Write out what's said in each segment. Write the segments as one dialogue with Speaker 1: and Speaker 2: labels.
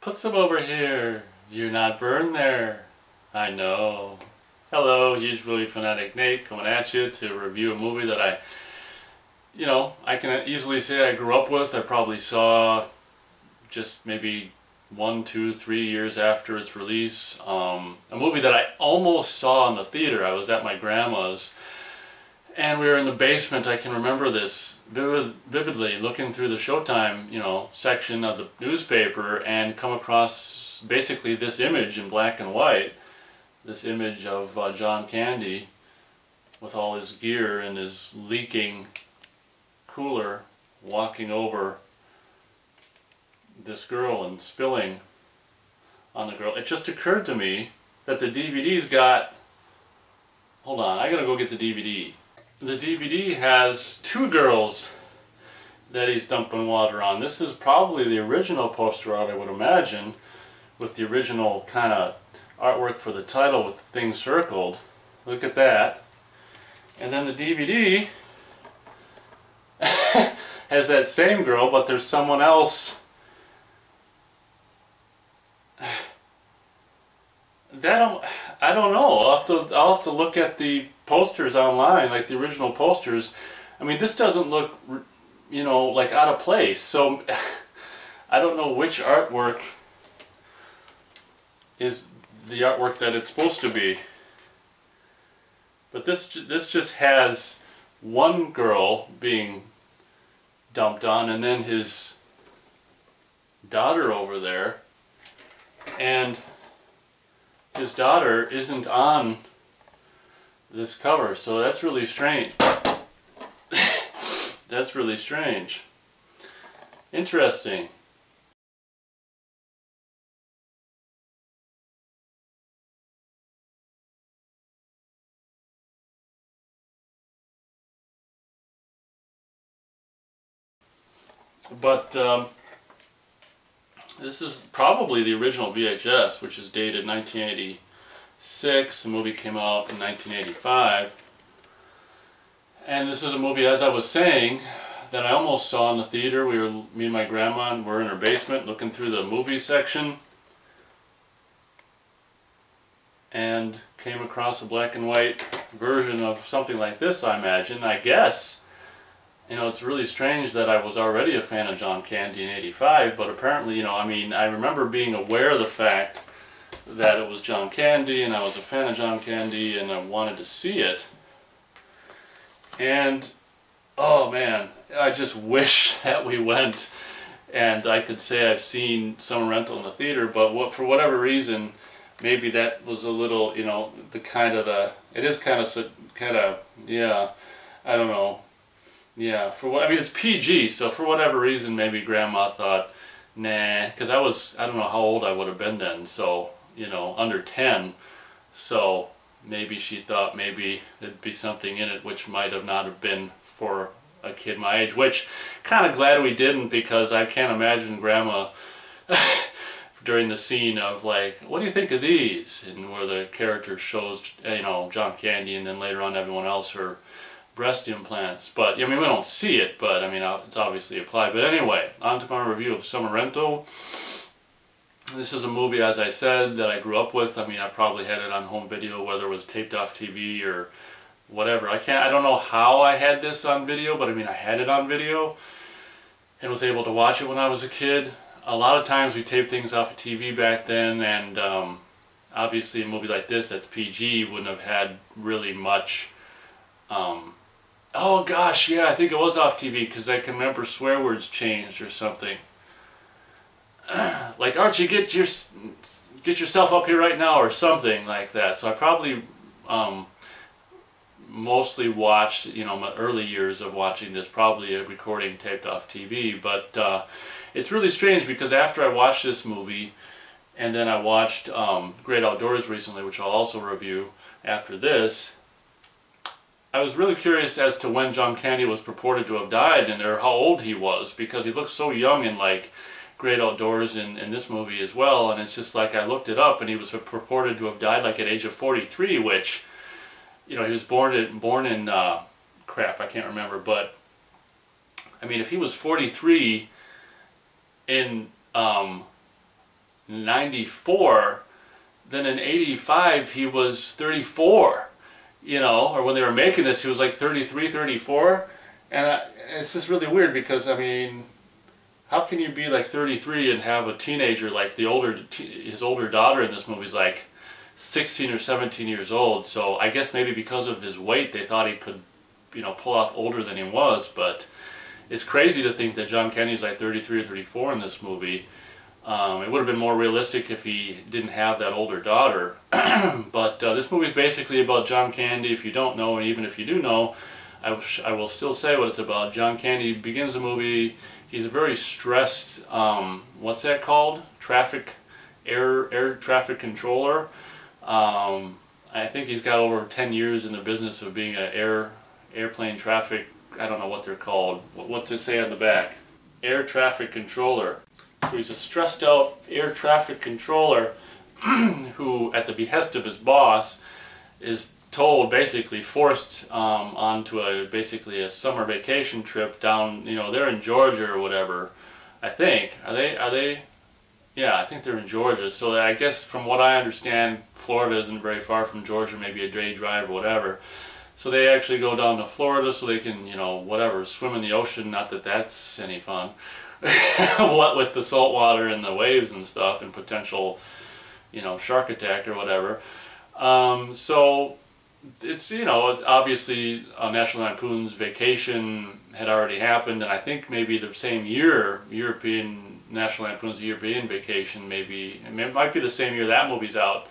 Speaker 1: Put some over here. You're not burned there. I know. Hello, Usually Fanatic Nate coming at you to review a movie that I can easily say I grew up with. I probably saw just maybe 1, 2, 3 years after its release. A movie that I almost saw in the theater. I was at my grandma's and we were in the basement. I can remember this vividly, looking through the Showtime, section of the newspaper and come across basically this image in black and white. This image of John Candy with all his gear and his leaking cooler walking over this girl and spilling on the girl. It just occurred to me that the DVD's got... Hold on, I gotta go get the DVD. The DVD has two girls that he's dumping water on. This is probably the original poster art, I would imagine, with the original kind of artwork for the title with the thing circled. Look at that. And then the DVD has that same girl, but there's someone else. I don't know. I'll have to look at the posters online, like the original posters. I mean, this doesn't look, like out of place. So I don't know which artwork is the artwork that it's supposed to be. But this just has one girl being dumped on, and then his daughter over there, and his daughter isn't on this cover, so that's really strange. That's really strange. Interesting. But this is probably the original VHS, which is dated 1986. The movie came out in 1985. And this is a movie, as I was saying, that I almost saw in the theater. Me and my grandma were in her basement looking through the movie section and came across a black and white version of something like this, I imagine. I guess. It's really strange that I was already a fan of John Candy in '85, but apparently, I remember being aware of the fact that it was John Candy, and I was a fan of John Candy, and I wanted to see it. And, oh man, I just wish that we went, and I could say I've seen Summer Rental in the theater, but for whatever reason, maybe that was a little, it is kind of, yeah, I don't know. Yeah, it's PG, so for whatever reason, maybe Grandma thought, nah, because I don't know how old I would have been then, so, under 10, so maybe she thought maybe there'd be something in it which might have not have been for a kid my age, which kind of glad we didn't, because I can't imagine Grandma during the scene of like, what do you think of these? And where the character shows, John Candy, and then later on everyone else her breast implants. But, we don't see it, but, it's obviously applied. But anyway, on to my review of Summer Rental. This is a movie, as I said, that I grew up with. I probably had it on home video, whether it was taped off TV or whatever. I don't know how I had this on video, but I had it on video and was able to watch it when I was a kid. A lot of times we taped things off of TV back then, and obviously a movie like this that's PG wouldn't have had really much. Oh gosh, yeah, I think it was off TV, because I can remember swear words changed or something. Like, Archie, get yourself up here right now, or something like that. So I probably mostly watched, my early years of watching this, probably a recording taped off TV. But it's really strange, because after I watched this movie, and then I watched Great Outdoors recently, which I'll also review after this, I was really curious as to when John Candy was purported to have died, or how old he was, because he looks so young in like Great Outdoors in this movie as well. And it's just like, I looked it up, and he was purported to have died like at age of 43, which, he was born in crap, I can't remember, but if he was 43 in 94, then in 85 he was 34, you know, or when they were making this he was like 33, 34, and it's just really weird because, I mean, how can you be like 33 and have a teenager like his older daughter in this movie is like 16 or 17 years old, so I guess maybe because of his weight they thought he could, you know, pull off older than he was, but it's crazy to think that John Candy's like 33 or 34 in this movie. It would have been more realistic if he didn't have that older daughter. But this movie is basically about John Candy. If you don't know, and even if you do know, I will still say what it's about. John Candy begins the movie, he's a very stressed, what's that called? Air traffic controller. I think he's got over 10 years in the business of being an airplane traffic, I don't know what they're called. What's it say on the back? Air traffic controller. So he's a stressed out air traffic controller who, at the behest of his boss, is told, basically forced onto basically a summer vacation trip down, you know, they're in Georgia or whatever, I think. Are they? Yeah, I think they're in Georgia. So I guess from what I understand, Florida isn't very far from Georgia, maybe a day drive or whatever. So they actually go down to Florida so they can, you know, whatever, swim in the ocean. Not that that's any fun. What with the salt water and the waves and stuff and potential, you know, shark attack or whatever. So it's, you know, obviously National Lampoon's Vacation had already happened, and I think maybe the same year, National Lampoon's European Vacation, maybe, it might be the same year that movie's out,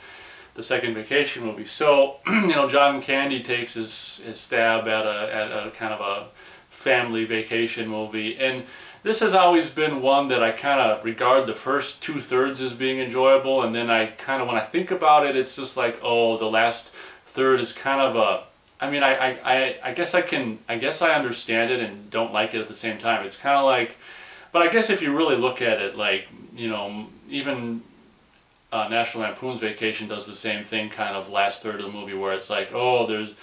Speaker 1: the second Vacation movie. So, you know, John Candy takes his stab at a kind of a family vacation movie, and this has always been one that I kind of regard the first 2/3 as being enjoyable, and then I kind of, when I think about it, it's just like, oh, the last third is kind of a, I mean, I guess I understand it and don't like it at the same time. It's kind of like, but I guess if you really look at it, like, you know, even National Lampoon's Vacation does the same thing, kind of last third of the movie, where it's like, oh, there's,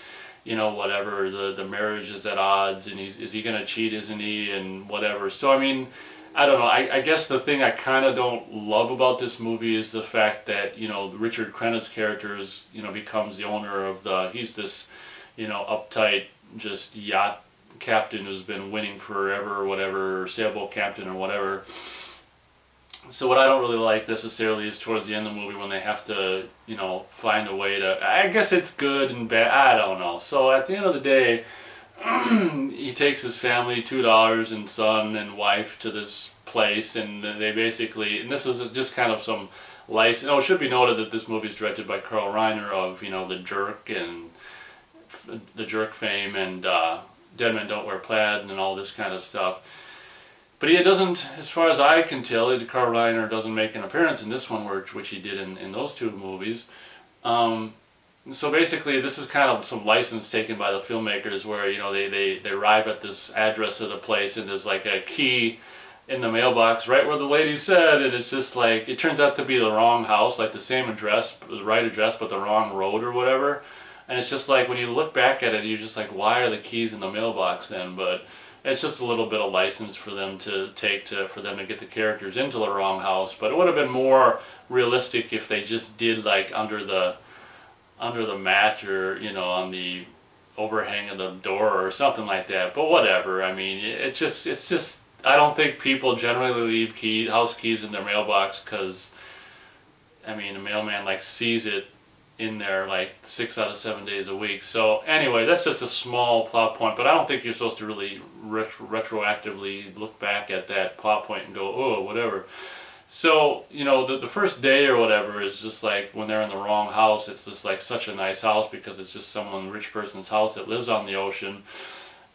Speaker 1: you know, whatever, the marriage is at odds, and is he going to cheat, isn't he, and whatever. So, I mean, I don't know, I guess the thing I kind of don't love about this movie is the fact that, you know, Richard Crenna's character is, you know, becomes the owner of he's this, you know, uptight, just yacht captain who's been winning forever or whatever, or sailboat captain or whatever. So what I don't really like necessarily is towards the end of the movie when they have to, you know, find a way to, I guess it's good and bad, I don't know. So at the end of the day, he takes his family, two daughters and son and wife, to this place, and they basically, and this is just kind of some license. Oh, it should be noted that this movie is directed by Carl Reiner of, you know, The Jerk and The Jerk fame, and Dead Men Don't Wear Plaid and all this kind of stuff. But he doesn't, as far as I can tell, Carl Reiner doesn't make an appearance in this one, which he did in those two movies. So basically, this is kind of some license taken by the filmmakers, where, you know, they arrive at this address of the place, and there's like a key in the mailbox right where the lady said, and it's just like, it turns out to be the wrong house, like the same address, the right address, but the wrong road or whatever. And it's just like, when you look back at it, you're just like, why are the keys in the mailbox then? But it's just a little bit of license for them to take for them to get the characters into the wrong house. But it would have been more realistic if they just did, like, under the mat, or, you know, on the overhang of the door or something like that. But whatever. I mean, it's just I don't think people generally leave house keys in their mailbox, because, I mean, the mailman, like, sees it in there like 6 out of 7 days a week. So anyway, that's just a small plot point, but I don't think you're supposed to really retroactively look back at that plot point and go, oh, whatever. So, you know, the first day or whatever is just like, when they're in the wrong house, it's just like such a nice house, because it's just some rich person's house that lives on the ocean.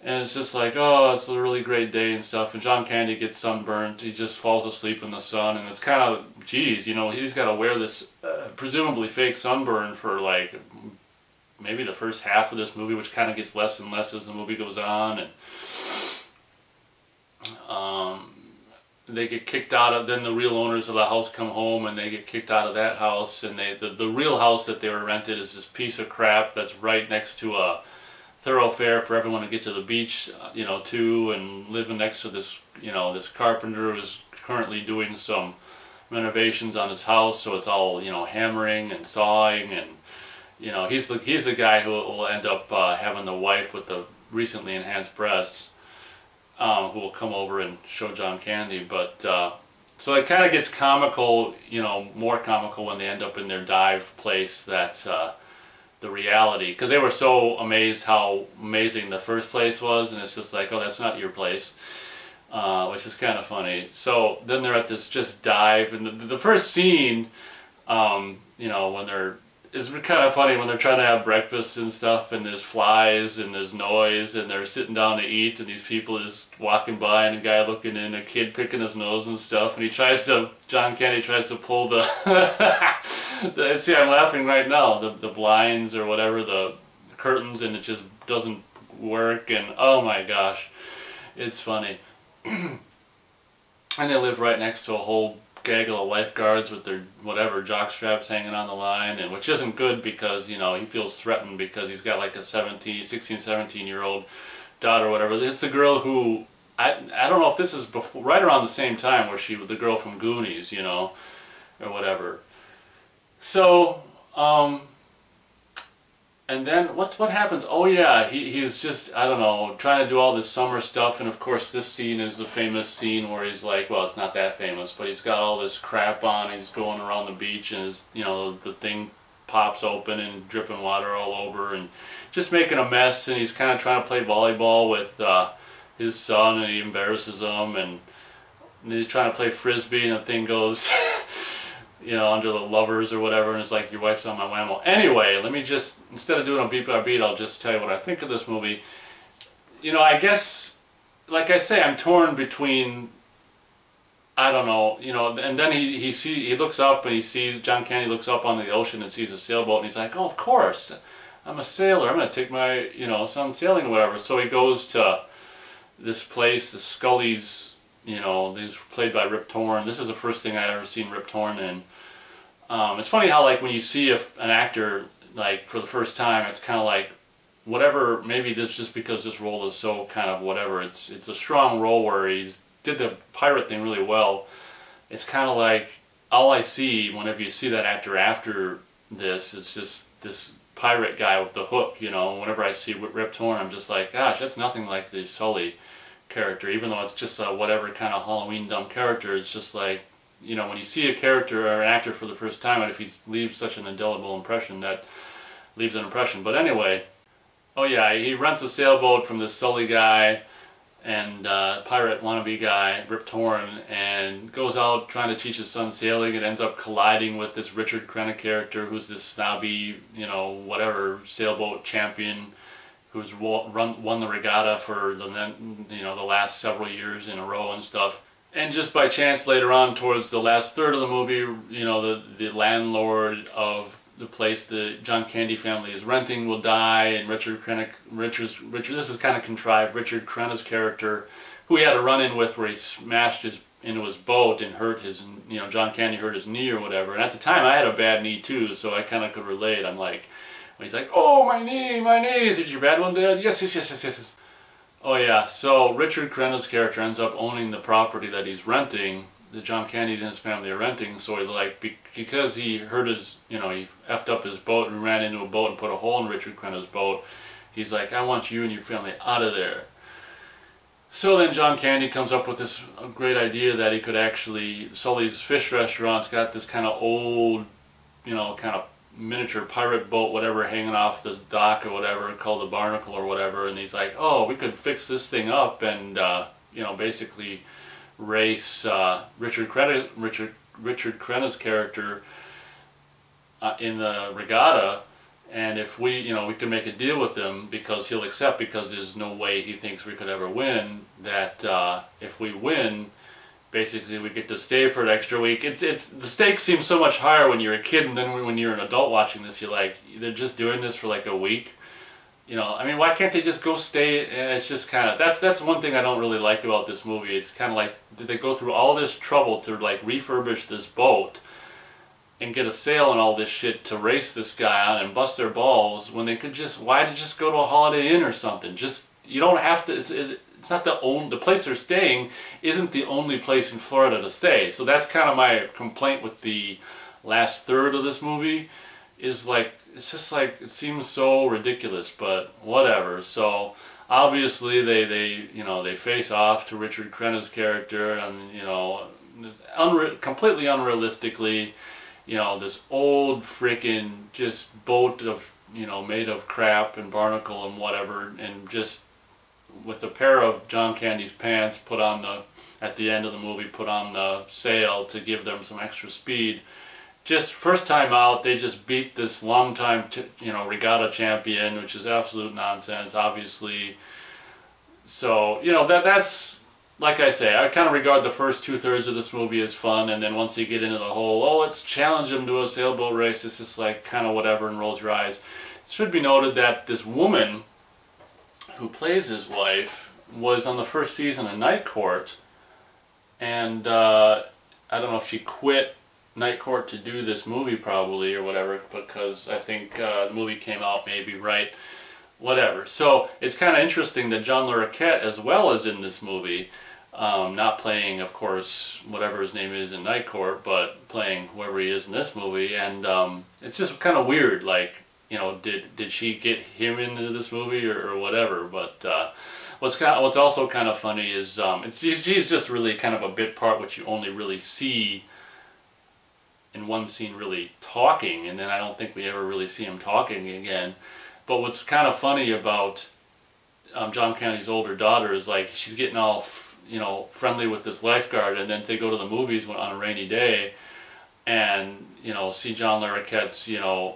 Speaker 1: And it's just like, oh, it's a really great day and stuff. And John Candy gets sunburnt. He just falls asleep in the sun. And it's kind of, geez, you know, he's got to wear this presumably fake sunburn for like maybe the first half of this movie, which kind of gets less and less as the movie goes on. And they get kicked out of, then the real owners of the house come home, and they get kicked out of that house. And the real house that they were rented is this piece of crap that's right next to a thoroughfare for everyone to get to the beach, you know, too, and living next to this, you know, this carpenter who's currently doing some renovations on his house, so it's all, you know, hammering and sawing, and you know, he's the guy who will end up having the wife with the recently enhanced breasts, who will come over and show John Candy. But so it kind of gets comical, you know, more comical when they end up in their dive place, that the reality, because they were so amazed how amazing the first place was, and it's just like, oh, that's not your place, which is kind of funny. So then they're at this just dive, and the first scene, you know, when they're, it's kind of funny when they're trying to have breakfast and stuff, and there's flies and there's noise, and they're sitting down to eat, and these people just walking by, and a guy looking in, a kid picking his nose and stuff, and John Candy tries to pull the, see, I'm laughing right now, the blinds or whatever, the curtains, and it just doesn't work, and oh my gosh, it's funny. And they live right next to a whole gaggle of lifeguards with their whatever jock straps hanging on the line, and which isn't good, because, you know, he feels threatened because he's got like a 16, 17-year-old daughter or whatever. It's the girl who, I don't know if this is before, right around the same time, where she was the girl from Goonies, you know, or whatever. So and then what happens? Oh yeah, he's just, I don't know, trying to do all this summer stuff, and of course this scene is the famous scene where he's like, well, it's not that famous, but he's got all this crap on, and he's going around the beach, and his, you know, the thing pops open and dripping water all over, and just making a mess, and he's kind of trying to play volleyball with his son, and he embarrasses him, and he's trying to play frisbee, and the thing goes you know, under the lovers or whatever, and it's like, your wife's on my whammo. Anyway, let me just, instead of doing a beat by beat, I'll just tell you what I think of this movie. You know, I guess, like I say, I'm torn between, I don't know, you know, and then he looks up, and he sees, John Candy looks up on the ocean and sees a sailboat, and he's like, oh, of course, I'm a sailor, I'm going to take my, you know, son sailing or whatever. So he goes to this place, the Scully's, you know, he's played by Rip Torn. This is the first thing I ever seen Rip Torn in. It's funny how, like, when you see an actor, like, for the first time, it's kind of like, whatever, maybe that's just because this role is so kind of whatever, it's a strong role where he's did the pirate thing really well. It's kind of like, all I see whenever you see that actor after this is just this pirate guy with the hook, you know. Whenever I see Rip Torn, I'm just like, gosh, that's nothing like the Sully character, even though it's just a whatever kind of Halloween dumb character. It's just like, you know, when you see a character or an actor for the first time, and if he leaves such an indelible impression, that leaves an impression. But anyway, oh yeah, he rents a sailboat from this Sully guy and pirate wannabe guy, Rip Torn, and goes out trying to teach his son sailing, and ends up colliding with this Richard Crenna character, who's this snobby, you know, whatever, sailboat champion, who's won the regatta for the, you know, the last several years in a row and stuff. And just by chance later on, towards the last third of the movie, you know, the landlord of the place the John Candy family is renting will die, and Richard, this is kind of contrived, Richard Crenna's character, who he had a run-in with where he smashed into his boat and hurt his, you know, John Candy hurt his knee or whatever. And at the time I had a bad knee too, so I kind of could relate. I'm like, when he's like, oh, my knee, is it your bad one, Dad? Yes. Oh yeah, so Richard Crenna's character ends up owning the property that he's renting, the John Candy and his family are renting. So he, like, because he hurt his, you know, he effed up his boat and ran into a boat and put a hole in Richard Crenna's boat, he's like, I want you and your family out of there. So then John Candy comes up with this great idea that he could actually, Sully's Fish Restaurant's got this kind of old, you know, kind of miniature pirate boat, whatever, hanging off the dock or whatever, called the Barnacle or whatever, and he's like, oh, we could fix this thing up and, you know, basically race Richard Crenna's character in the regatta, and if we, you know, we can make a deal with him, because he'll accept, because there's no way he thinks we could ever win, that if we win, basically we get to stay for an extra week. It's the stakes seem so much higher when you're a kid, and then when you're an adult watching this, you're like, they're just doing this for like a week. You know, I mean, why can't they just go stay? It's just kind of, that's one thing I don't really like about this movie. It's kind of like, did they go through all this trouble to like refurbish this boat and get a sail and all this shit to race this guy on and bust their balls, when they could just, why did just go to a Holiday Inn or something? Just, you don't have to, it's not the place they're staying isn't the only place in Florida to stay. So that's kind of my complaint with the last third of this movie, is like, it's just like, it seems so ridiculous, but whatever. So obviously they face off to Richard Crenna's character, and completely unrealistically, this old freaking just boat of, made of crap and barnacle and whatever, and just with a pair of John Candy's pants put on at the end of the movie, put on the sail to give them some extra speed. Just first time out, they just beat this long-time, regatta champion, which is absolute nonsense, obviously. So, that's, like I say, I kind of regard the first 2/3 of this movie as fun, and then once you get into the whole, oh, let's challenge them to a sailboat race, it's just like kind of whatever and rolls your eyes. It should be noted that this woman who plays his wife was on the first season of Night Court, and I don't know if she quit Night Court to do this movie probably or whatever, because I think the movie came out maybe right, whatever. So it's kind of interesting that John Larroquette as well is in this movie, not playing, of course, whatever his name is in Night Court, but playing whoever he is in this movie, and it's just kind of weird, like, did she get him into this movie or whatever? But what's also kind of funny is she's just really kind of a bit part, which you only really see in one scene really talking, and then I don't think we ever really see him talking again. But what's kind of funny about John Candy's older daughter is, like, she's getting all friendly with this lifeguard, and then they go to the movies on a rainy day and see John Larroquette's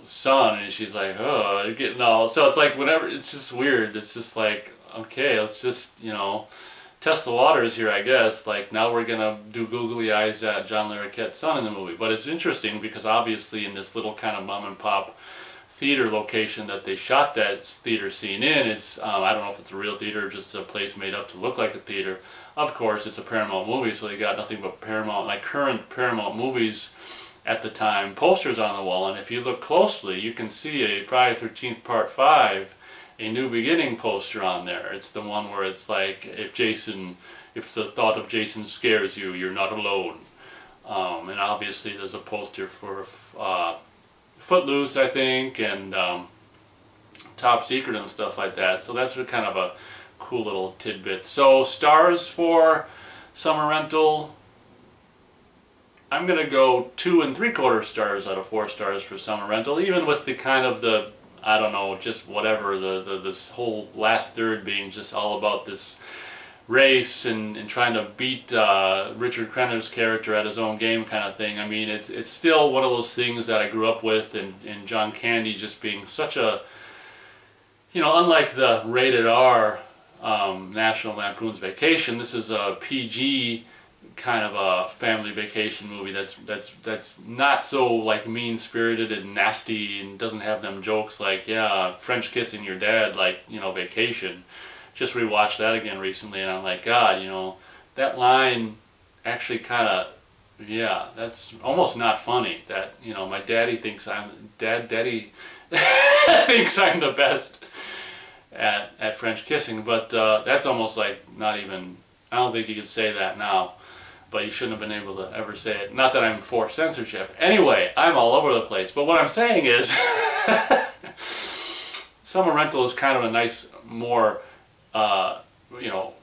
Speaker 1: son, and she's like, oh, you're getting all, so it's like whenever, it's just weird. It's just like, okay, let's just test the waters here, I guess. Like, now we're gonna do googly eyes at John Larroquette's son in the movie. But it's interesting because obviously in this little kind of mom and pop theater location that they shot that theater scene in, it's I don't know if it's a real theater or just a place made up to look like a theater. Of course, it's a Paramount movie, so they got nothing but Paramount, like current Paramount movies at the time, posters on the wall. And if you look closely, you can see a Friday the 13th Part 5, A New Beginning poster on there. It's the one where it's like, if the thought of Jason scares you, you're not alone. And obviously there's a poster for Footloose, I think, and Top Secret and stuff like that. So that's kind of a cool little tidbit. So stars for Summer Rental, I'm going to go 2 3/4 stars out of 4 stars for Summer Rental, even with the kind of I don't know, just whatever, this whole last third being just all about this race and trying to beat Richard Crenna's character at his own game kind of thing. I mean, it's still one of those things that I grew up with, and John Candy just being such a, unlike the rated R National Lampoon's Vacation, this is a PG kind of a family vacation movie that's not so like mean-spirited and nasty, and doesn't have them jokes like, yeah, French kissing your dad, like, Vacation. Just rewatched that again recently, and I'm like, God, that line actually kind of, yeah, that's almost not funny. That, my daddy thinks daddy thinks I'm the best at French kissing, but that's almost like not even, I don't think you could say that now. But you shouldn't have been able to ever say it. Not that I'm for censorship. Anyway, I'm all over the place. But what I'm saying is, Summer Rental is kind of a nice, more,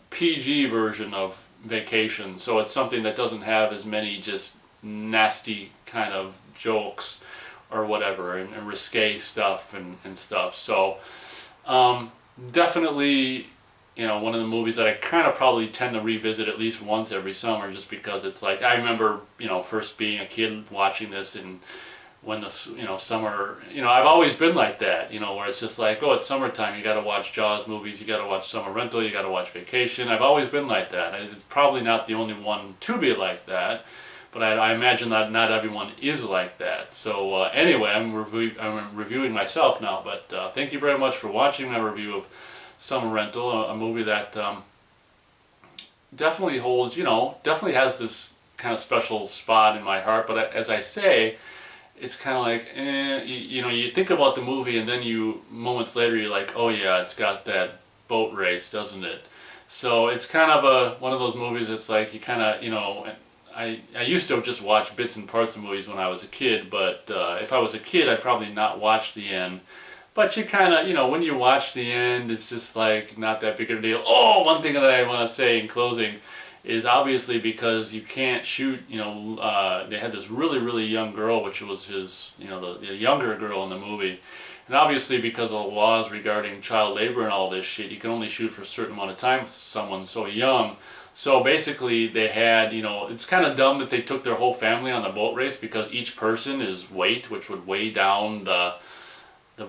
Speaker 1: PG version of Vacation. So it's something that doesn't have as many just nasty kind of jokes or whatever, and risque stuff and stuff. So definitely, one of the movies that I kind of probably tend to revisit at least once every summer, just because it's like, I remember, first being a kid watching this, and when the, summer, I've always been like that, where it's just like, oh, it's summertime, you got to watch Jaws movies, you got to watch Summer Rental, you got to watch Vacation. I've always been like that. It's probably not the only one to be like that, but I imagine that not everyone is like that. So anyway, I'm reviewing myself now, but thank you very much for watching my review of Summer Rental, a movie that definitely holds, definitely has this kind of special spot in my heart. But as I say, it's kind of like, you think about the movie, and then moments later, you're like, oh yeah, it's got that boat race, doesn't it? So it's kind of one of those movies that's like you kind of, you know, I used to just watch bits and parts of movies when I was a kid, but if I was a kid I'd probably not watch the end. But you kind of, you know, when you watch the end, it's just like not that big of a deal. Oh, one thing that I want to say in closing is obviously because you can't shoot, you know, they had this really, really young girl, which was his, you know, the younger girl in the movie. And obviously because of the laws regarding child labor and all this shit, you can only shoot for a certain amount of time with someone so young. So basically they had, you know, it's kind of dumb that they took their whole family on the boat race because each person is weight, which would weigh down the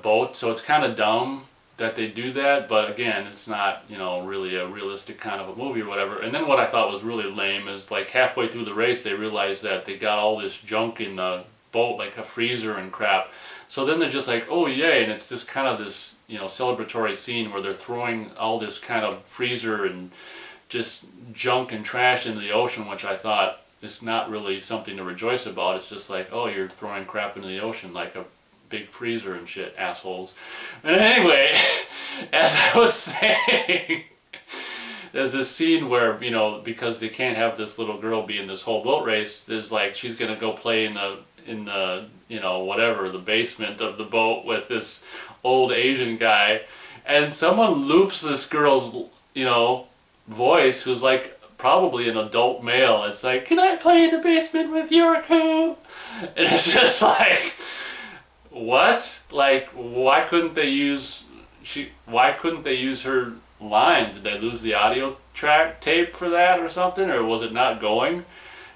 Speaker 1: boat. So it's kind of dumb that they do that, but again, it's not, you know, really a realistic kind of a movie or whatever. And then what I thought was really lame is like halfway through the race they realized that they got all this junk in the boat, like a freezer and crap. So then they're just like, oh yay, and it's this kind of this, you know, celebratory scene where they're throwing all this kind of freezer and just junk and trash into the ocean, which I thought is not really something to rejoice about. It's just like, oh, you're throwing crap into the ocean like a big freezer and shit, assholes. And anyway, as I was saying, there's this scene where, you know, because they can't have this little girl be in this whole boat race, there's like, she's gonna go play in the you know, whatever, the basement of the boat with this old Asian guy, and someone loops this girl's, you know, voice, who's like probably an adult male. It's like, can I play in the basement with Yuriko? And it's just like, what? Like, why couldn't they use her lines? Did they lose the audio track tape for that or something, or was it not going?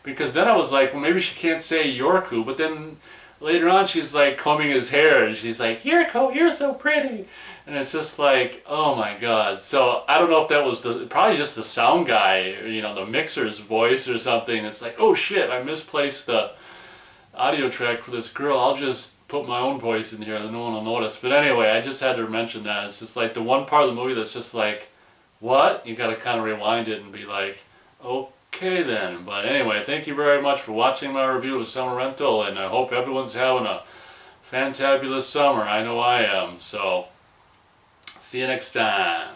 Speaker 1: Because then I was like, well, maybe she can't say Yorku, but then later on she's like combing his hair and she's like, Yuriko, you're so pretty. And it's just like, oh my god. So I don't know if that was probably just the sound guy, you know, the mixer's voice or something. It's like, oh shit, I misplaced the audio track for this girl. I'll just put my own voice in here and no one will notice. But anyway, I just had to mention that. It's just like the one part of the movie that's just like, what? You gotta kind of rewind it and be like, okay then. But anyway, thank you very much for watching my review of Summer Rental, and I hope everyone's having a fantabulous summer. I know I am. So, see you next time.